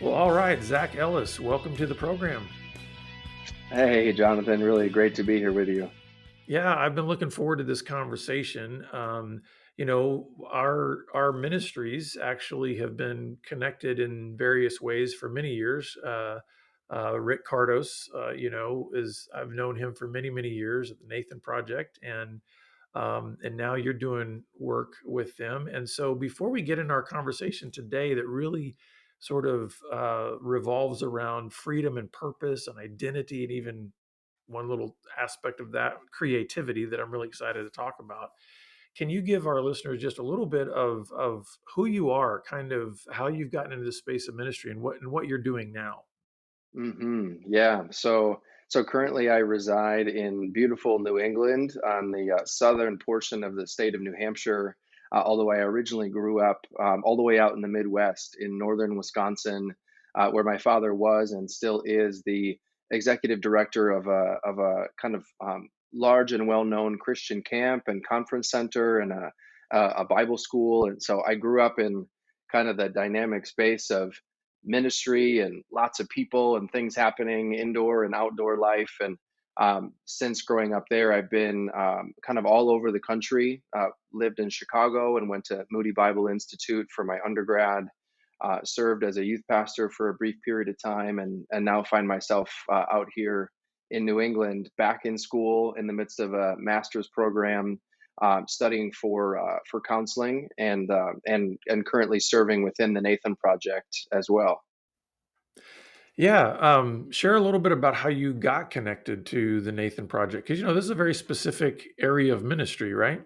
Well, all right, Zach Ellis, welcome to the program. Hey, Jonathan, really great to be here with you. Yeah, I've been looking forward to this conversation. Our ministries actually have been connected in various ways for many years. Rick Cardos, is I've known him for many, many years at the Nathan Project, and now you're doing work with them. And so, before we get into our conversation today, that really sort of revolves around freedom and purpose and identity, and even one little aspect of that, creativity, that I'm really excited to talk about. Can you give our listeners just a little bit of who you are, kind of how you've gotten into the space of ministry, and what you're doing now? Yeah. So currently I reside in beautiful New England on the southern portion of the state of New Hampshire. Although I originally grew up all the way out in the Midwest in northern Wisconsin, where my father was and still is the executive director of a kind of large and well-known Christian camp and conference center and a Bible school. And so I grew up in kind of the dynamic space of ministry and lots of people and things happening indoor and outdoor life. And since growing up there, I've been kind of all over the country. Lived in Chicago and went to Moody Bible Institute for my undergrad. Served as a youth pastor for a brief period of time, and now find myself out here in New England, back in school in the midst of a master's program, studying for counseling, and currently serving within the Nathan Project as well. Yeah, share a little bit about how you got connected to the Nathan Project, because this is a very specific area of ministry, right?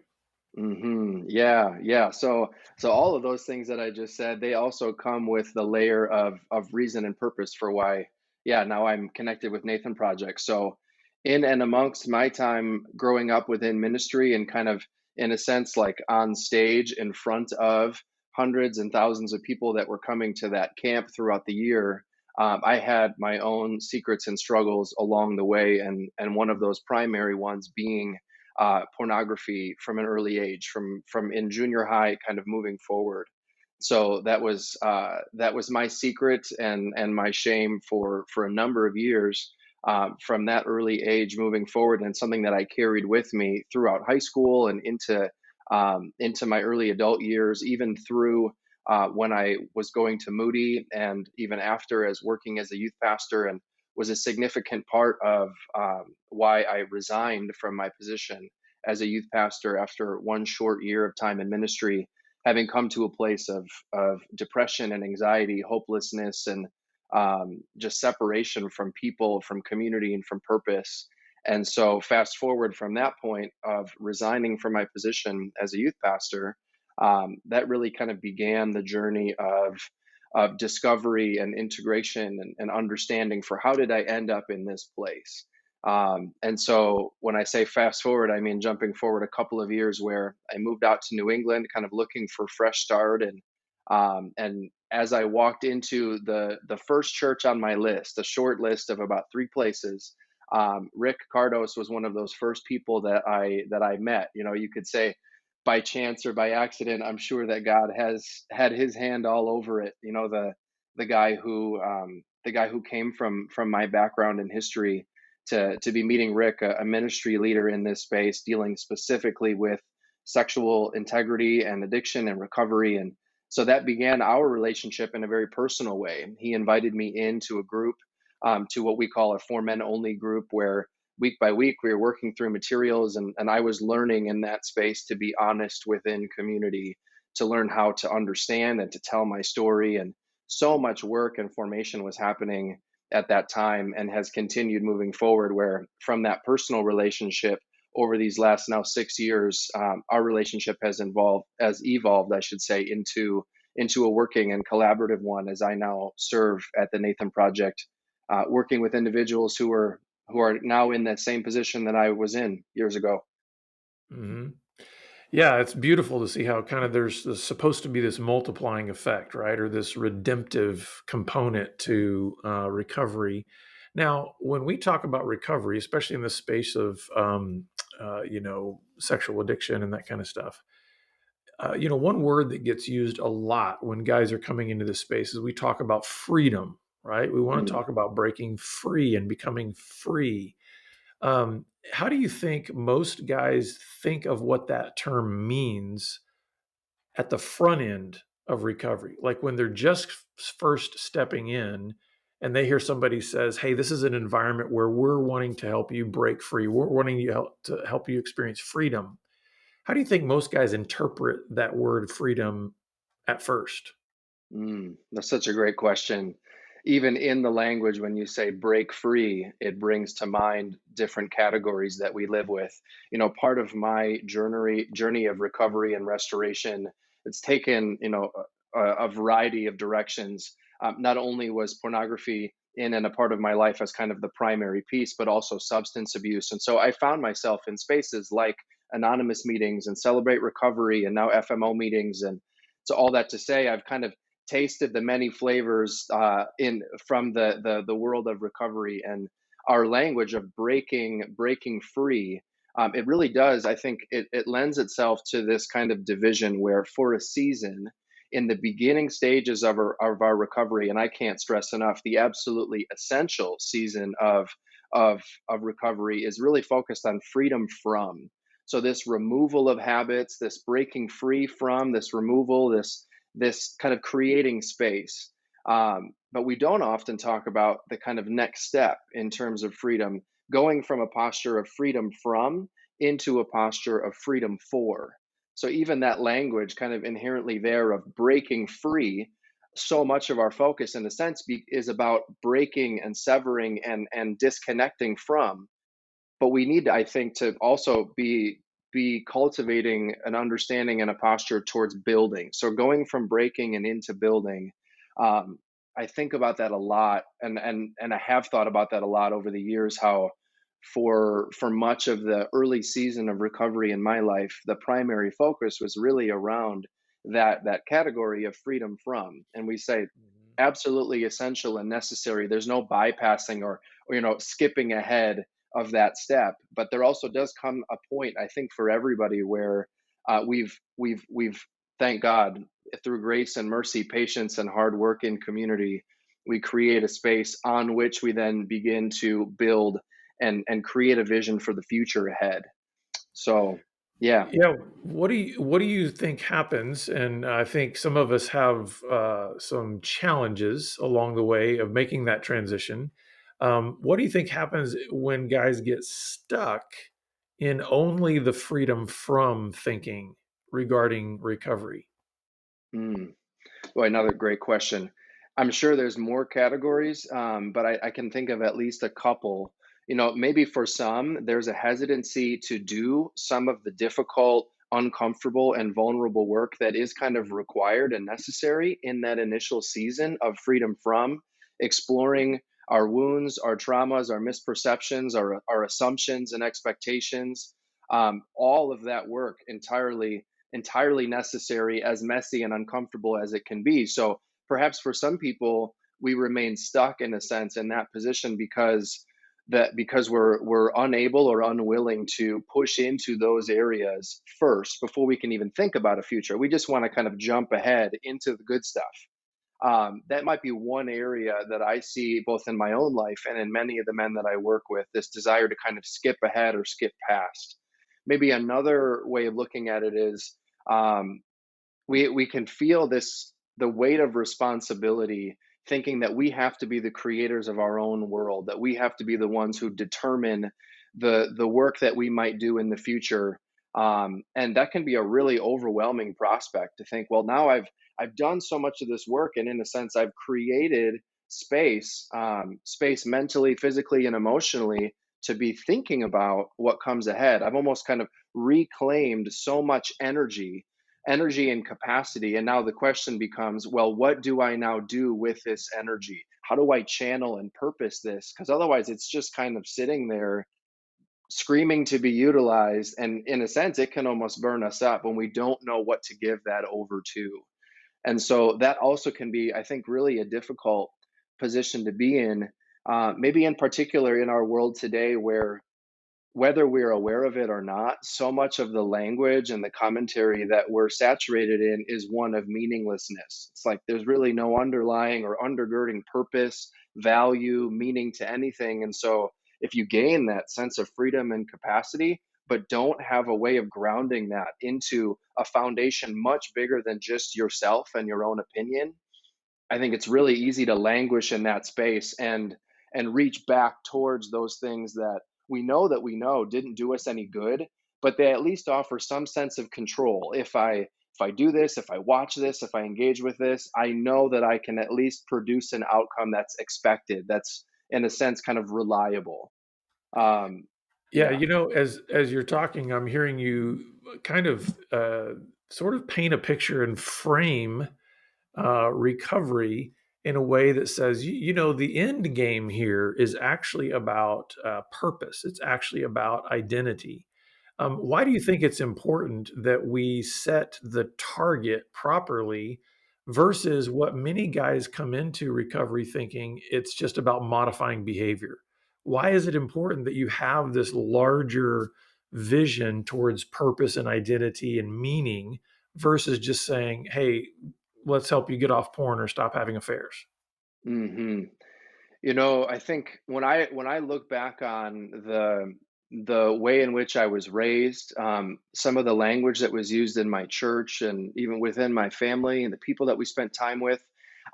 Yeah, yeah. So all of those things that I just said, they also come with the layer of reason and purpose for why. Yeah, now I'm connected with Nathan Project. So in and amongst my time growing up within ministry and kind of in a sense like on stage in front of hundreds and thousands of people that were coming to that camp throughout the year, I had my own secrets and struggles along the way, and one of those primary ones being pornography from an early age, from in junior high, kind of moving forward. So that was my secret and my shame for a number of years, from that early age moving forward, and something that I carried with me throughout high school and into my early adult years, even through when I was going to Moody, and even after as working as a youth pastor, and was a significant part of why I resigned from my position as a youth pastor after one short year of time in ministry, having come to a place of depression and anxiety, hopelessness, and just separation from people, from community, and from purpose. And so, fast forward from that point of resigning from my position as a youth pastor, that really kind of began the journey of discovery and integration and understanding for how did I end up in this place. And so when I say fast forward, I mean jumping forward a couple of years where I moved out to New England, kind of looking for fresh start. And as I walked into the first church on my list, a short list of about three places, Rick Cardos was one of those first people that I met. You could say by chance or by accident. I'm sure that God has had His hand all over it. The guy who came from my background in history to be meeting Rick, a ministry leader in this space, dealing specifically with sexual integrity and addiction and recovery. And so that began our relationship in a very personal way. He invited me into a group, to what we call a for men only group, where week by week we were working through materials, and I was learning in that space to be honest within community, to learn how to understand and to tell my story. And so much work and formation was happening at that time, and has continued moving forward, where from that personal relationship over these last now 6 years, our relationship has evolved, I should say, into a working and collaborative one, as I now serve at the Nathan Project, working with individuals who are now in that same position that I was in years ago. hmm Yeah, it's beautiful to see how kind of there's supposed to be this multiplying effect, right? Or this redemptive component to recovery. Now, when we talk about recovery, especially in the space of, sexual addiction and that kind of stuff, One word that gets used a lot when guys are coming into this space is we talk about freedom, right? We want to Mm, talk about breaking free and becoming free. Um, how do you think most guys think of what that term means at the front end of recovery? Like when they're just first stepping in and they hear somebody says, "Hey, this is an environment where we're wanting to help you break free. We're wanting to help you experience freedom." How do you think most guys interpret that word freedom at first? that's such a great question. Even in the language, when you say break free, it brings to mind different categories that we live with. Part of my journey of recovery and restoration, it's taken, a variety of directions. Not only was pornography in and a part of my life as kind of the primary piece, but also substance abuse. And so I found myself in spaces like anonymous meetings and celebrate recovery and now FMO meetings. And so all that to say, I've kind of tasted the many flavors in from the world of recovery and our language of breaking free. It really does. I think it lends itself to this kind of division where, for a season, in the beginning stages of our recovery, and I can't stress enough, the absolutely essential season of recovery is really focused on freedom from. So this removal of habits, this breaking free from, this removal, this kind of creating space. But we don't often talk about the kind of next step in terms of freedom, going from a posture of freedom from into a posture of freedom for. So even that language kind of inherently there of breaking free, so much of our focus in a sense is about breaking and severing and disconnecting from, but we need, I think, to also be cultivating an understanding and a posture towards building. So going from breaking and into building, um, I think about that a lot, and I have thought about that a lot over the years. How for much of the early season of recovery in my life, the primary focus was really around that category of freedom from, and we say Mhm. absolutely essential and necessary. There's no bypassing or skipping ahead of that step. But there also does come a point, I think, for everybody where we've thank God through grace and mercy, patience and hard work in community, we create a space on which we then begin to build and create a vision for the future ahead. So yeah. Yeah, what do you think happens? And I think some of us have some challenges along the way of making that transition. What do you think happens when guys get stuck in only the freedom from thinking regarding recovery? Mm. Boy, another great question. I'm sure there's more categories, but I can think of at least a couple. Maybe for some, there's a hesitancy to do some of the difficult, uncomfortable, and vulnerable work that is kind of required and necessary in that initial season of freedom from exploring our wounds, our traumas, our misperceptions, our assumptions and expectations. All of that work entirely necessary, as messy and uncomfortable as it can be. So perhaps for some people, we remain stuck in a sense in that position because we're unable or unwilling to push into those areas first before we can even think about a future. We just want to kind of jump ahead into the good stuff. That might be one area that I see both in my own life and in many of the men that I work with, this desire to kind of skip ahead or skip past. Maybe another way of looking at it is um, we can feel the weight of responsibility, thinking that we have to be the creators of our own world, that we have to be the ones who determine the work that we might do in the future. And that can be a really overwhelming prospect to think, well, now I've done so much of this work, and in a sense I've created space mentally, physically, and emotionally to be thinking about what comes ahead. I've almost kind of reclaimed so much energy and capacity. And now the question becomes, well, what do I now do with this energy? How do I channel and purpose this? Because otherwise, it's just kind of sitting there screaming to be utilized. And in a sense, it can almost burn us up when we don't know what to give that over to. And so that also can be, I think, really a difficult position to be in. Maybe in particular in our world today, where whether we're aware of it or not, so much of the language and the commentary that we're saturated in is one of meaninglessness. It's like there's really no underlying or undergirding purpose, value, meaning to anything. And so if you gain that sense of freedom and capacity, but don't have a way of grounding that into a foundation much bigger than just yourself and your own opinion, I think it's really easy to languish in that space and reach back towards those things that we know didn't do us any good, but they at least offer some sense of control. If I do this, if I watch this, if I engage with this, I know that I can at least produce an outcome that's expected, that's in a sense kind of reliable. Um, Yeah, yeah. as you're talking, I'm hearing you kind of sort of paint a picture and frame recovery in a way that says, the end game here is actually about purpose. It's actually about identity. Why do you think it's important that we set the target properly versus what many guys come into recovery thinking it's just about modifying behavior? Why is it important that you have this larger vision towards purpose and identity and meaning versus just saying, hey, let's help you get off porn or stop having affairs? Hmm. I think when I look back on the way in which I was raised, some of the language that was used in my church and even within my family and the people that we spent time with,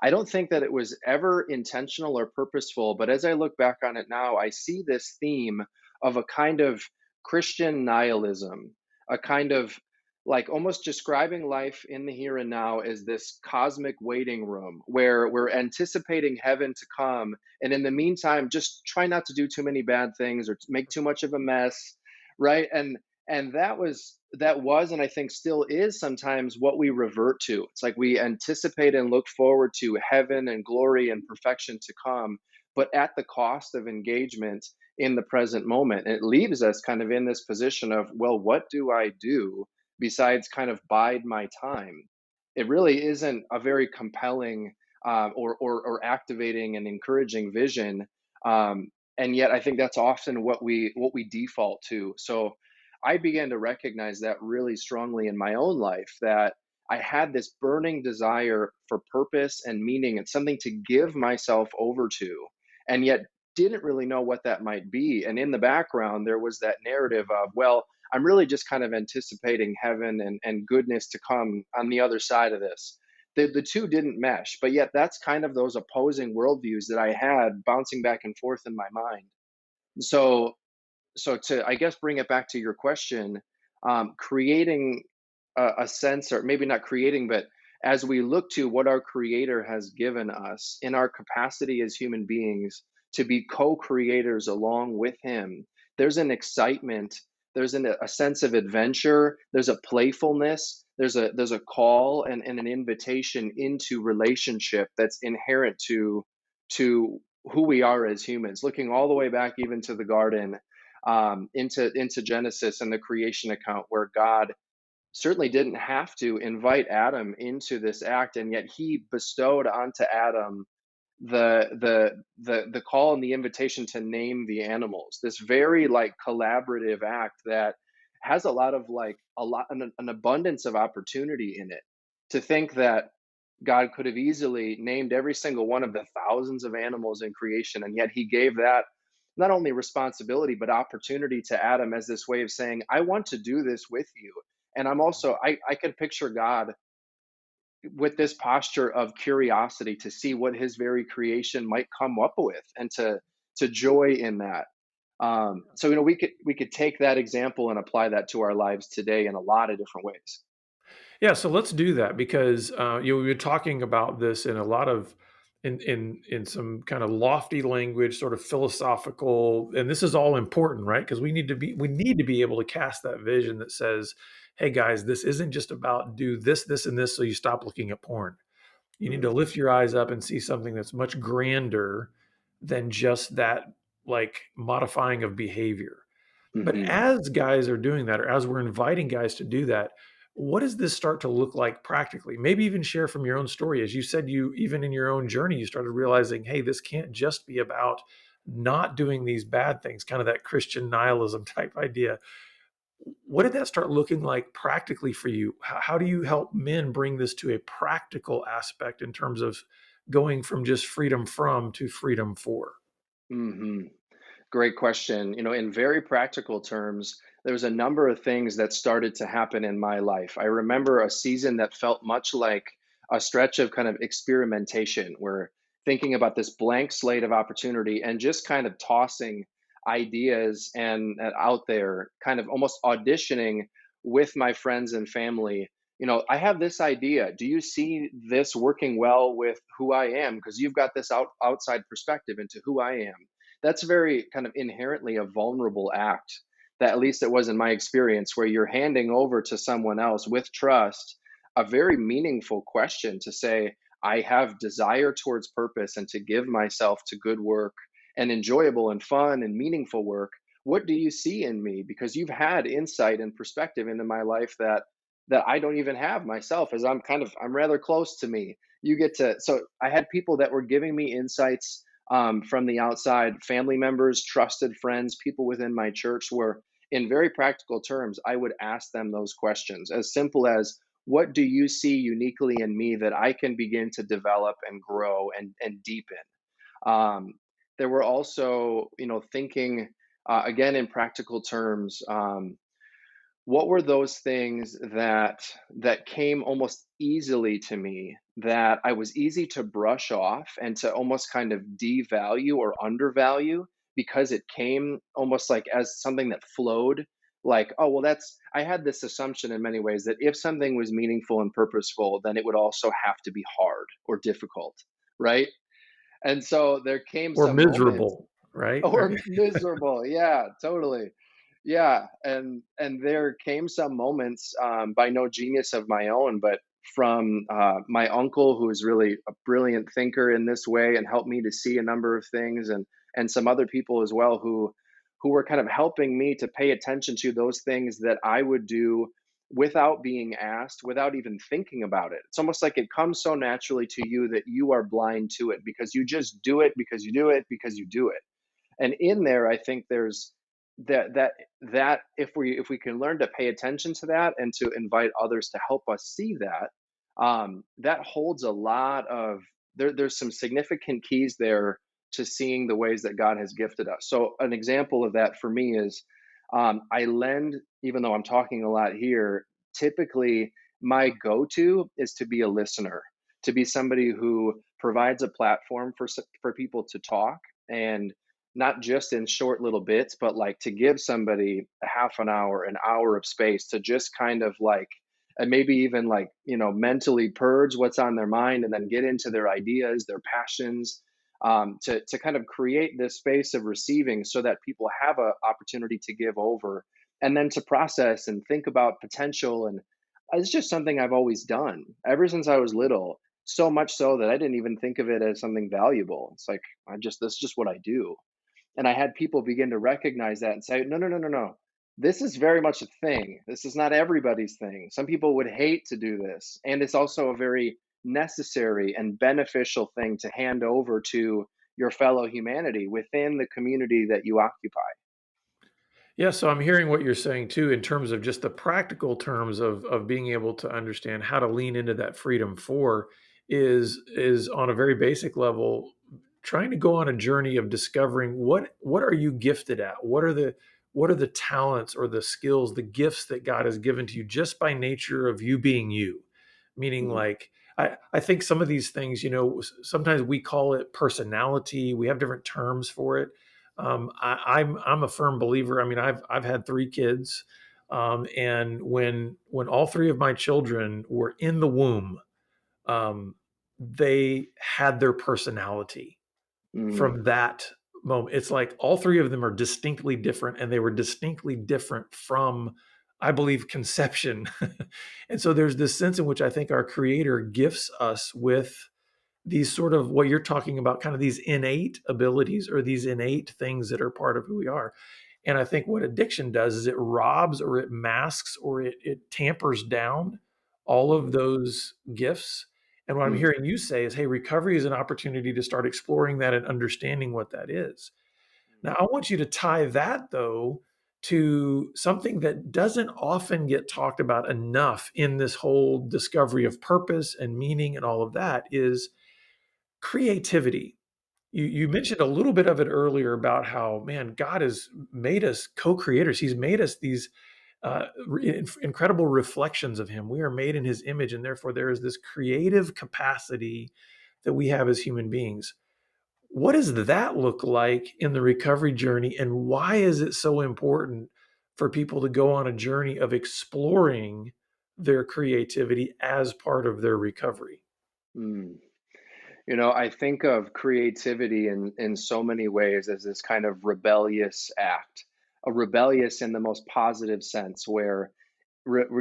I don't think that it was ever intentional or purposeful. But as I look back on it now, I see this theme of a kind of Christian nihilism, a kind of like almost describing life in the here and now as this cosmic waiting room where we're anticipating heaven to come, and in the meantime just try not to do too many bad things or to make too much of a mess, right? And that was and I think still is sometimes what we revert to. It's like we anticipate and look forward to heaven and glory and perfection to come, but at the cost of engagement in the present moment. And it leaves us kind of in this position of, well, what do I do besides kind of bide my time? It really isn't a very compelling or activating and encouraging vision. And yet, I think that's often what we default to. So, I began to recognize that really strongly in my own life, that I had this burning desire for purpose and meaning and something to give myself over to, and yet didn't really know what that might be. And in the background, there was that narrative of, well, I'm really just kind of anticipating heaven and goodness to come on the other side of this. The two didn't mesh, but yet that's kind of those opposing worldviews that I had bouncing back and forth in my mind. So, so to, I guess, bring it back to your question, creating a sense, or maybe not creating, but as we look to what our Creator has given us in our capacity as human beings to be co-creators along with Him, there's an excitement, a sense of adventure, there's a playfulness, there's a call and an invitation into relationship that's inherent to who we are as humans. Looking all the way back even to the garden, into Genesis and the creation account, where God certainly didn't have to invite Adam into this act, and yet He bestowed onto Adam the call and the invitation to name the animals. This very like collaborative act that has a lot of like an abundance of opportunity in it. To think that God could have easily named every single one of the thousands of animals in creation, and yet He gave that not only responsibility but opportunity to Adam as this way of saying, I want to do this with you. And I'm also, I could picture God with this posture of curiosity to see what His very creation might come up with, and to joy in that. So we could take that example and apply that to our lives today in a lot of different ways. Yeah, so let's do that because we were talking about this in a lot of in some kind of lofty language, sort of philosophical, and this is all important, right? Because we need to be able to cast that vision that says, "Hey guys, this isn't just about do this, this, and this, so you stop looking at porn." You need to Mm, lift your eyes up and see something that's much grander than just that, like modifying of behavior. But hmm. as guys are doing that, or as we're inviting guys to do that, what does this start to look like practically? Maybe even share from your own story. As you said, you even in your own journey, you started realizing, hey, this can't just be about not doing these bad things, kind of that Christian nihilism type idea. What did that start looking like practically for you? How do you help men bring this to a practical aspect in terms of going from just freedom from to freedom for? Hmm. Great question. In very practical terms, there was a number of things that started to happen in my life. I remember a season that felt much like a stretch of kind of experimentation, where thinking about this blank slate of opportunity and just kind of tossing ideas and out there, kind of almost auditioning with my friends and family. I have this idea. Do you see this working well with who I am? Because you've got this outside perspective into who I am. That's very kind of inherently a vulnerable act, that at least it was in my experience, where you're handing over to someone else with trust a very meaningful question to say, I have desire towards purpose and to give myself to good work and enjoyable and fun and meaningful work. What do you see in me? Because you've had insight and perspective into my life that I don't even have myself, as I'm rather close to me. You get to, so I had people that were giving me insights from the outside, family members, trusted friends, people within my church, where in very practical terms, I would ask them those questions, as simple as, what do you see uniquely in me that I can begin to develop and grow and deepen? Um, there were also, thinking again in practical terms. What were those things that came almost easily to me, that I was easy to brush off and to almost kind of devalue or undervalue, because it came almost like as something that flowed, like, oh well, that's, I had this assumption in many ways that if something was meaningful and purposeful, then it would also have to be hard or difficult, right? And so there came Or some moments. miserable, right? Or miserable, yeah, totally. Yeah, and there came some moments, by no genius of my own, but from my uncle, who is really a brilliant thinker in this way and helped me to see a number of things, and some other people as well, who were kind of helping me to pay attention to those things that I would do without being asked, without even thinking about it. It's almost like it comes so naturally to you that you are blind to it, because you just do it because you do it because you do it. And in there, I think there's that if we can learn to pay attention to that and to invite others to help us see that, that holds a lot of, there's some significant keys there to seeing the ways that God has gifted us. So an example of that for me is, I lend, even though I'm talking a lot here, typically my go-to is to be a listener, to be somebody who provides a platform for people to talk, and not just in short little bits, but like to give somebody a half an hour of space to just kind of like, and maybe even like, mentally purge what's on their mind, and then get into their ideas, their passions, to kind of create this space of receiving, so that people have an opportunity to give over, and then to process and think about potential. And it's just something I've always done ever since I was little. So much so that I didn't even think of it as something valuable. It's like, that's just what I do. And I had people begin to recognize that and say, no, no, no, no, no. This is very much a thing. This is not everybody's thing. Some people would hate to do this. And it's also a very necessary and beneficial thing to hand over to your fellow humanity within the community that you occupy. Yeah, so I'm hearing what you're saying too in terms of just the practical terms of being able to understand how to lean into that freedom for is on a very basic level trying to go on a journey of discovering what are you gifted at? What are the talents or the skills, the gifts that God has given to you just by nature of you being you? Meaning Mhm, like I think some of these things, sometimes we call it personality. We have different terms for it. I'm a firm believer. I mean, I've had three kids, and when all three of my children were in the womb, um, they had their personality mhm, from that moment. It's like all three of them are distinctly different, and they were distinctly different from, I believe, conception. And so there's this sense in which I think our Creator gifts us with these sort of what you're talking about, kind of these innate abilities or these innate things that are part of who we are. And I think what addiction does is it robs or it masks or it tampers down all of mhm, those gifts. And what I'm mm, hearing you say is, hey, recovery is an opportunity to start exploring that and understanding what that is. Now, I want you to tie that, though, to something that doesn't often get talked about enough in this whole discovery of purpose and meaning and all of that is creativity. You mentioned a little bit of it earlier about how, man, God has made us co-creators. He's made us these incredible reflections of Him. We are made in His image, and therefore there is this creative capacity that we have as human beings. What does that look like in the recovery journey, and why is it so important for people to go on a journey of exploring their creativity as part of their recovery? Mm. I think of creativity in so many ways as this kind of rebellious act, a rebellious in the most positive sense, where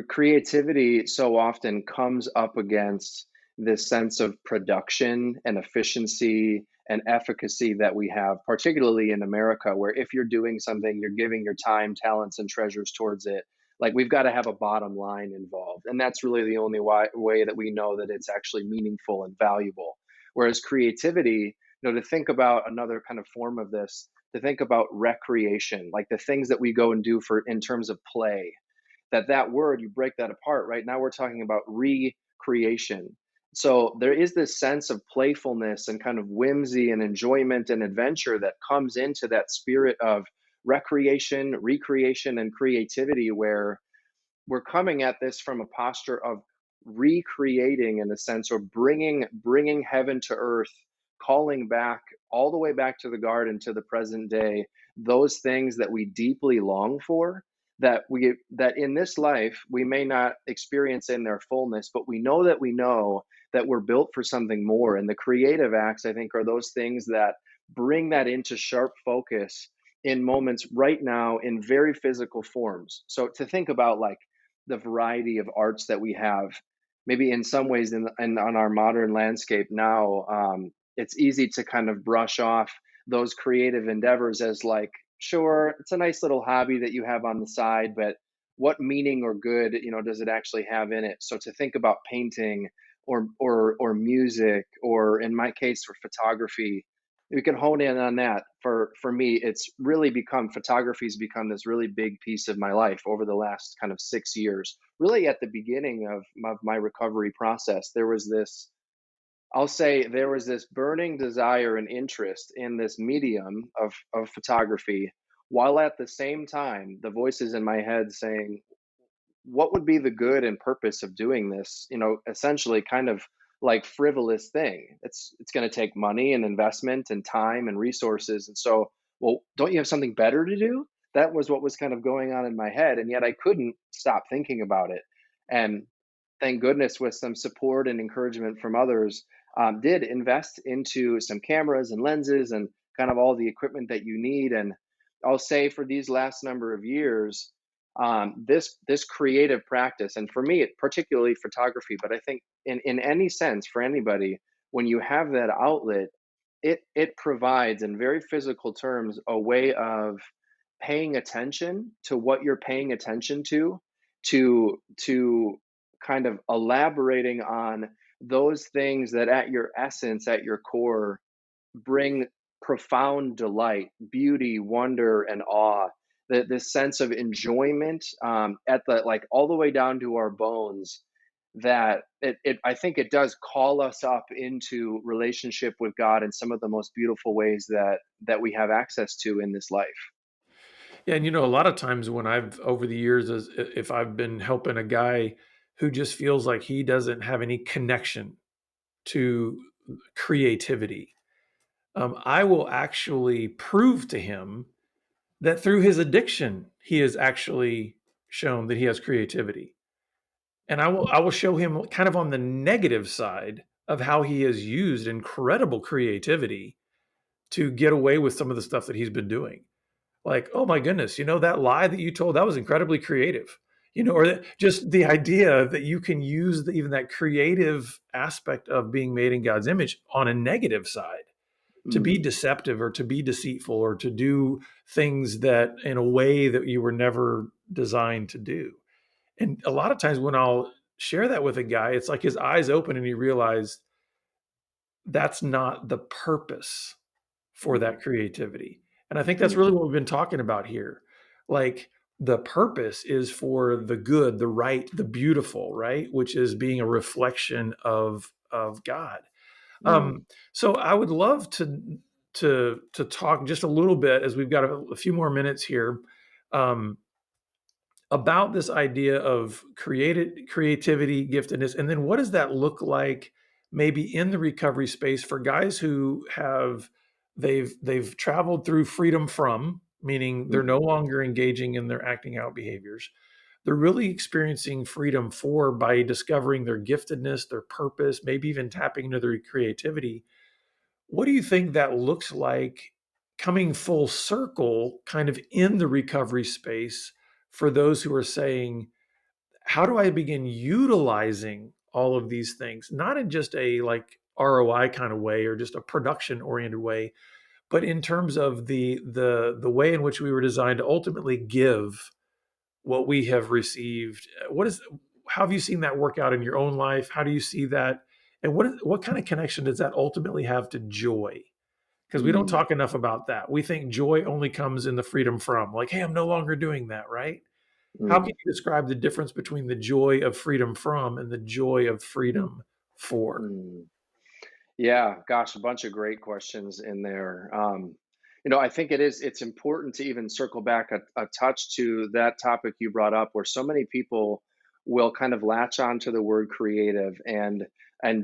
creativity so often comes up against this sense of production and efficiency and efficacy that we have, particularly in America, where if you're doing something, you're giving your time, talents, and treasures towards it. Like we've got to have a bottom line involved. And that's really the only way that we know that it's actually meaningful and valuable. Whereas creativity, to think about another kind of form of this, to think about recreation, like the things that we go and do for in terms of play, that word, you break that apart. Right now we're talking about recreation. So there is this sense of playfulness and kind of whimsy and enjoyment and adventure that comes into that spirit of recreation, recreation, and creativity, where we're coming at this from a posture of recreating, in a sense, or bringing heaven to earth, calling back all the way back to the garden, to the present day, those things that we deeply long for, that in this life we may not experience in their fullness, but we know that we're built for something more. And the creative acts, I think, are those things that bring that into sharp focus in moments right now, in very physical forms. So to think about, like, the variety of arts that we have, maybe in some ways in on our modern landscape now, it's easy to kind of brush off those creative endeavors as, like, sure, it's a nice little hobby that you have on the side, but what meaning or good, does it actually have in it? So to think about painting, or music, or in my case for photography, we can hone in on that. For me, it's really become photography's become this really big piece of my life over the last kind of 6 years. Really, at the beginning of my recovery process, I'll say there was this burning desire and interest in this medium of photography, while at the same time the voices in my head saying, what would be the good and purpose of doing this, essentially kind of like frivolous thing? It's going to take money and investment and time and resources. And so, well, don't you have something better to do? That was what was kind of going on in my head, and yet I couldn't stop thinking about it. And thank goodness, with some support and encouragement from others, did invest into some cameras and lenses and kind of all the equipment that you need. And I'll say, for these last number of years, this creative practice, and for me, particularly photography, but I think in any sense for anybody, when you have that outlet, it provides, in very physical terms, a way of paying attention to what you're paying attention to kind of elaborating on those things that at your essence, at your core, bring profound delight, beauty, wonder, and awe. This sense of enjoyment, at the, like, all the way down to our bones. That I think it does call us up into relationship with God in some of the most beautiful ways that we have access to in this life. Yeah, and a lot of times when I've over the years, as if I've been helping a guy who just feels like he doesn't have any connection to creativity, I will actually prove to him that through his addiction, he has actually shown that he has creativity. And I will show him kind of on the negative side of how he has used incredible creativity to get away with some of the stuff that he's been doing. Like, oh my goodness, that lie that you told, that was incredibly creative. Just the idea that you can use even that creative aspect of being made in God's image on a negative side to be Mm, deceptive or to be deceitful or to do things that in a way that you were never designed to do. And a lot of times when I'll share that with a guy, it's like his eyes open and he realized that's not the purpose for mm, that creativity. And I think that's Mm, really what we've been talking about here. Like, the purpose is for the good, the right, the beautiful, right? Which is being a reflection of God. mm, So I would love to talk just a little bit, as we've got a few more minutes here, um, about this idea of creativity, giftedness, and then what does that look like maybe in the recovery space for guys who have they've traveled through freedom from, meaning they're no mhm, longer engaging in their acting out behaviors. They're really experiencing freedom for by discovering their giftedness, their purpose, maybe even tapping into their creativity. What do you think that looks like coming full circle kind of in the recovery space for those who are saying, how do I begin utilizing all of these things? Not in just a like ROI kind of way or just a production oriented way, but in terms of the way in which we were designed to ultimately give what we have received. What is how have you seen that work out in your own life? How do you see that? And what kind of connection does that ultimately have to joy? Because we don't mm, talk enough about that. We think joy only comes in the freedom from, like, hey, I'm no longer doing that, right? How can mm, you describe the difference between the joy of freedom from and the joy of freedom for? mm. Yeah, gosh, a bunch of great questions in there. I think it's important to even circle back a touch to that topic you brought up, where so many people will kind of latch on to the word creative and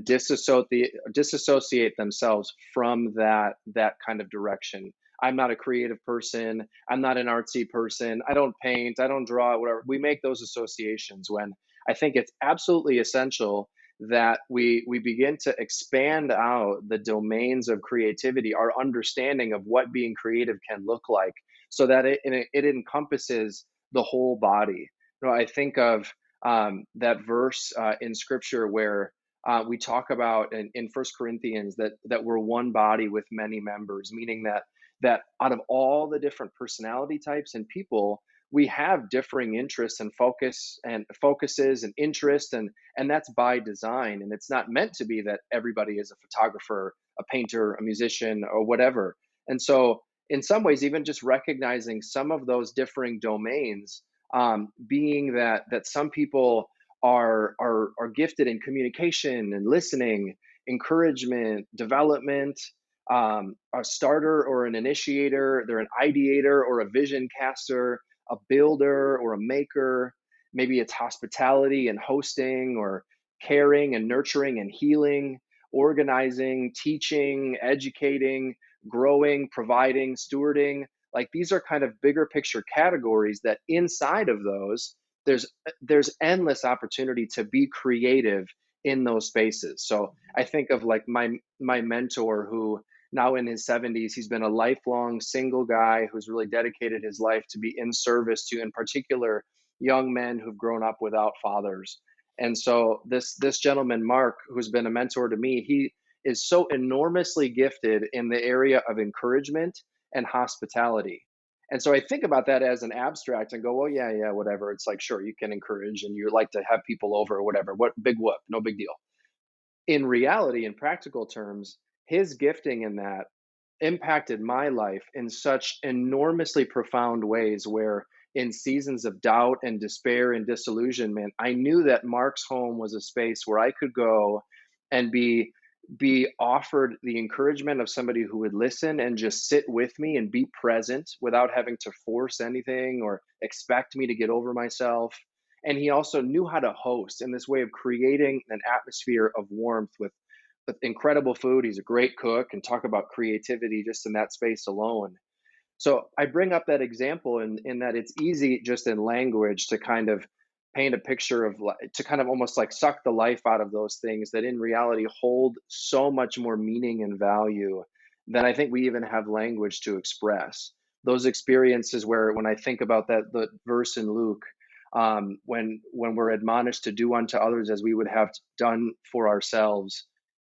disassociate themselves from that kind of direction. I'm not a creative person. I'm not an artsy person. I don't paint. I don't draw. Whatever. We make those associations when I think it's absolutely essential that we begin to expand out the domains of creativity, our understanding of what being creative can look like, so that it encompasses the whole body. I think of that verse in Scripture where we talk about in First Corinthians that we're one body with many members, meaning that out of all the different personality types and people, we have differing interests and focuses and interest, and that's by design, and it's not meant to be that everybody is a photographer, a painter, a musician, or whatever. And so in some ways, even just recognizing some of those differing domains, being that some people are gifted in communication and listening, encouragement, development, a starter or an initiator, they're an ideator or a vision caster, a builder or a maker. Maybe it's hospitality and hosting, or caring and nurturing and healing, organizing, teaching, educating, growing, providing, stewarding. Like, these are kind of bigger picture categories that inside of those, there's endless opportunity to be creative in those spaces. So I think of like my mentor, who now in his 70s, he's been a lifelong single guy who's really dedicated his life to be in service to, in particular, young men who've grown up without fathers. And so this gentleman, Mark, who's been a mentor to me, he is so enormously gifted in the area of encouragement and hospitality. And so I think about that as an abstract and go, well, yeah, yeah, whatever. It's like, sure, you can encourage and you like to have people over or whatever. What big whoop, no big deal. In reality, in practical terms, his gifting in that impacted my life in such enormously profound ways, where in seasons of doubt and despair and disillusionment, I knew that Mark's home was a space where I could go and be offered the encouragement of somebody who would listen and just sit with me and be present without having to force anything or expect me to get over myself. And he also knew how to host in this way of creating an atmosphere of warmth with incredible food. He's a great cook, and talk about creativity just in that space alone. So I bring up that example in that it's easy just in language to kind of paint a picture of to kind of almost like suck the life out of those things that in reality hold so much more meaning and value than I think we even have language to express. Those experiences where, when I think about that the verse in Luke, when we're admonished to do unto others as we would have done for ourselves,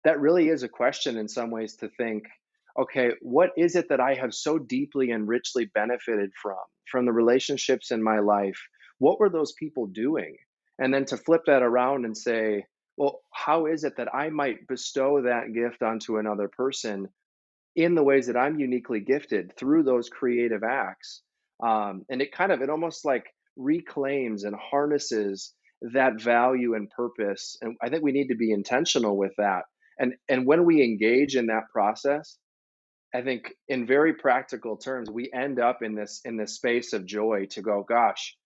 that really is a question in some ways, to think, okay, what is it that I have so deeply and richly benefited from the relationships in my life? What were those people doing? And then to flip that around and say, well, how is it that I might bestow that gift onto another person in the ways that I'm uniquely gifted through those creative acts. And it almost like reclaims and harnesses that value and purpose. And I think we need to be intentional with that. And when we engage in that process, I think in very practical terms, we end up in this space of joy to go, gosh,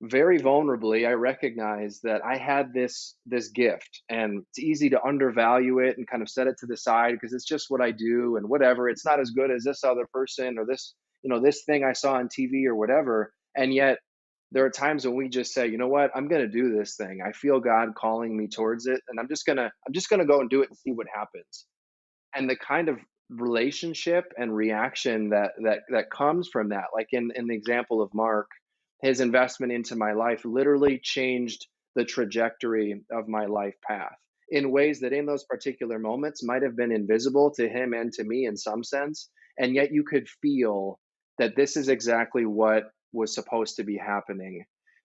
very vulnerably, I recognize that I had this gift, and it's easy to undervalue it and kind of set it to the side because it's just what I do and whatever. It's not as good as this other person or this, this thing I saw on TV or whatever. And yet there are times when we just say, you know what, I'm gonna do this thing. I feel God calling me towards it, and I'm just gonna go and do it and see what happens. And the kind of relationship and reaction that comes from that, like in the example of Mark, his investment into my life literally changed the trajectory of my life path in ways that in those particular moments might have been invisible to him and to me in some sense. And yet you could feel that this is exactly what was supposed to be happening.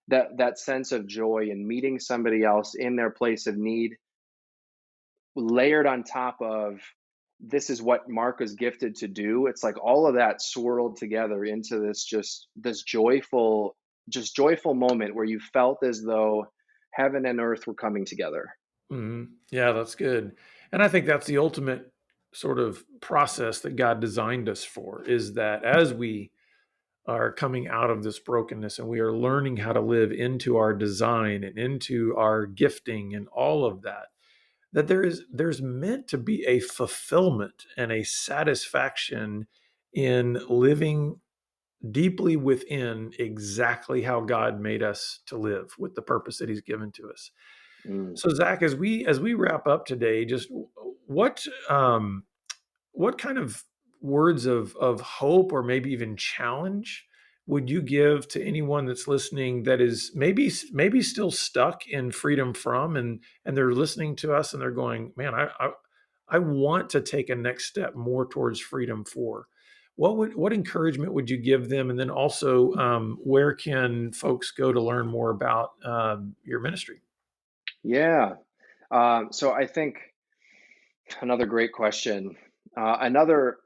That sense of joy in meeting somebody else in their place of need, layered on top of this is what Mark was gifted to do. It's like all of that swirled together into this joyful moment where you felt as though heaven and earth were coming together. Yeah, that's good. And I think that's the ultimate sort of process that God designed us for, is that as we are coming out of this brokenness and we are learning how to live into our design and into our gifting and all of that, that there's meant to be a fulfillment and a satisfaction in living deeply within exactly how God made us to live with the purpose that he's given to us. Mm. So Zach, as we wrap up today, just what what kind of words of hope or maybe even challenge would you give to anyone that's listening that is maybe still stuck in freedom from, and they're listening to us and they're going, man, I want to take a next step more towards freedom for. What encouragement would you give them? And then also, where can folks go to learn more about your ministry? Yeah. So I think another great question. Another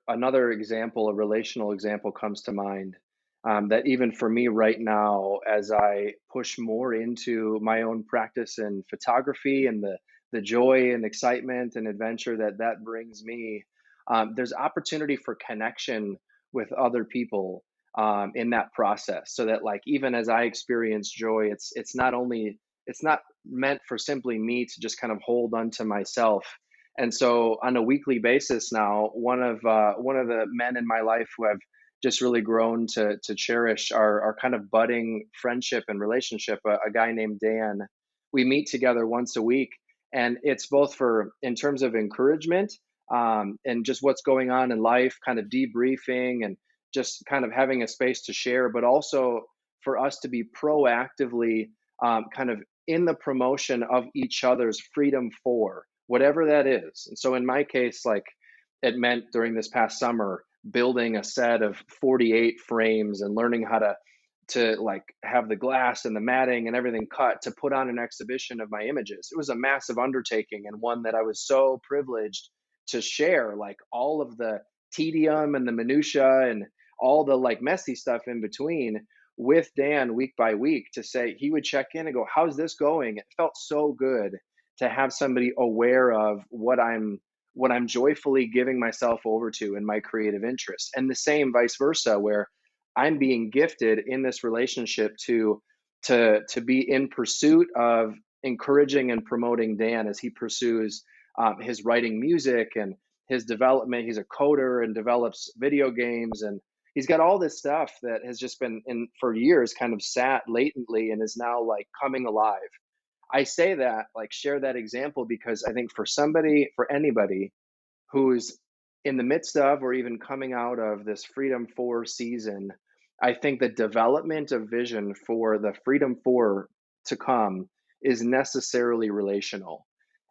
example, a relational example, comes to mind. That even for me right now, as I push more into my own practice in photography and the joy and excitement and adventure that brings me, there's opportunity for connection with other people in that process. So that like even as I experience joy, it's not meant for simply me to just kind of hold onto myself. And so on a weekly basis now, one of the men in my life who I've just really grown to cherish our kind of budding friendship and relationship, a guy named Dan. We meet together once a week, and it's both for in terms of encouragement, and just what's going on in life, kind of debriefing and just kind of having a space to share, but also for us to be proactively kind of in the promotion of each other's freedom for whatever that is. And so in my case, like it meant during this past summer building a set of 48 frames and learning how to like have the glass and the matting and everything cut to put on an exhibition of my images. It was a massive undertaking, and one that I was so privileged to share, like all of the tedium and the minutia and all the like messy stuff in between with Dan week by week, to say he would check in and go, how's this going? It felt so good to have somebody aware of what I'm joyfully giving myself over to in my creative interests. And the same vice versa, where I'm being gifted in this relationship to be in pursuit of encouraging and promoting Dan as he pursues his writing music and his development. He's a coder and develops video games, and he's got all this stuff that has just been in for years kind of sat latently and is now like coming alive. I say that, like, share that example because I think for anybody who's in the midst of or even coming out of this Freedom 4 season, I think the development of vision for the Freedom 4 to come is necessarily relational.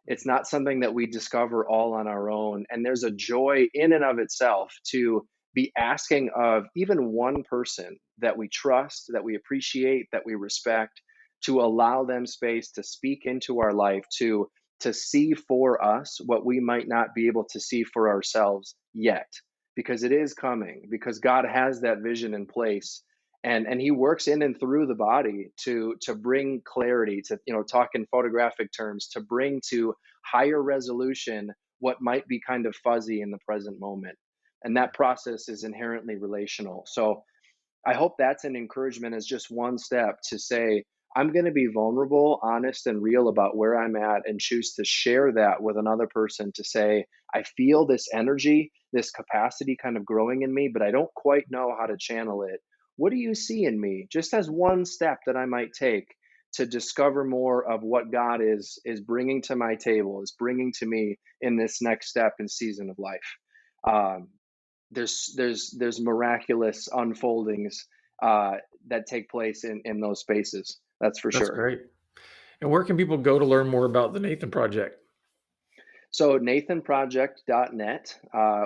It's not something that we discover all on our own. And there's a joy in and of itself to be asking of even one person that we trust, that we appreciate, that we respect, to allow them space to speak into our life, to see for us what we might not be able to see for ourselves yet. because it is coming, because God has that vision in place. And he works in and through the body to bring clarity, to, talk in photographic terms, to bring to higher resolution what might be kind of fuzzy in the present moment. And that process is inherently relational. So I hope that's an encouragement as just one step to say, I'm going to be vulnerable, honest, and real about where I'm at and choose to share that with another person to say, I feel this energy, this capacity kind of growing in me, but I don't quite know how to channel it. What do you see in me? Just as one step that I might take to discover more of what God is bringing to my table, is bringing to me in this next step and season of life. Um, there's miraculous unfoldings uh, that take place in those spaces. That's for That's sure. great. And where can people go to learn more about the Nathan Project? So nathanproject.net,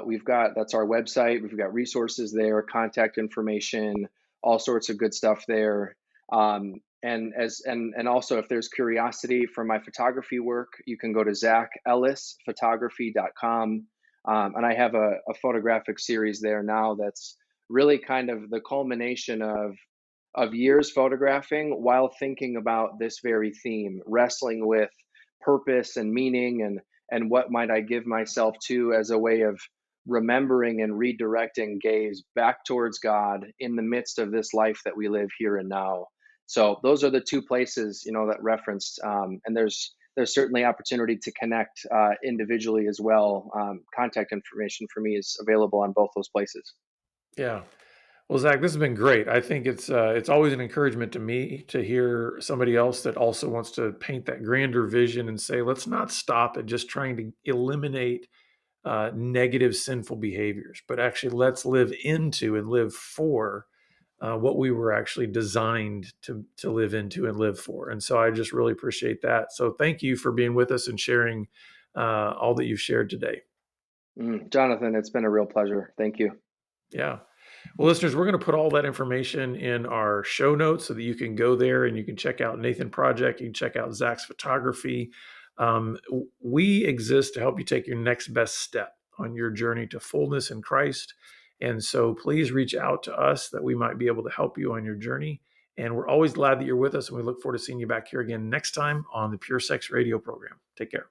we've got, that's our website. We've got resources there, contact information, all sorts of good stuff there. And also, if there's curiosity for my photography work, you can go to zachellisphotography.com. And I have a photographic series there now that's really kind of the culmination of years photographing while thinking about this very theme, wrestling with purpose and meaning, and what might I give myself to as a way of remembering and redirecting gaze back towards God in the midst of this life that we live here and now. So those are the two places, that referenced, and there's certainly opportunity to connect individually as well. Contact information for me is available on both those places. Yeah. Well, Zach, this has been great. I think it's always an encouragement to me to hear somebody else that also wants to paint that grander vision and say, let's not stop at just trying to eliminate negative sinful behaviors, but actually let's live into and live for what we were actually designed to live into and live for. And so I just really appreciate that. So thank you for being with us and sharing all that you've shared today. Jonathan, it's been a real pleasure. Thank you. Yeah. Well, listeners, we're going to put all that information in our show notes so that you can go there and you can check out Nathan Project. You can check out Zach's photography. We exist to help you take your next best step on your journey to fullness in Christ. And so please reach out to us that we might be able to help you on your journey. And we're always glad that you're with us. And we look forward to seeing you back here again next time on the Pure Sex Radio program. Take care.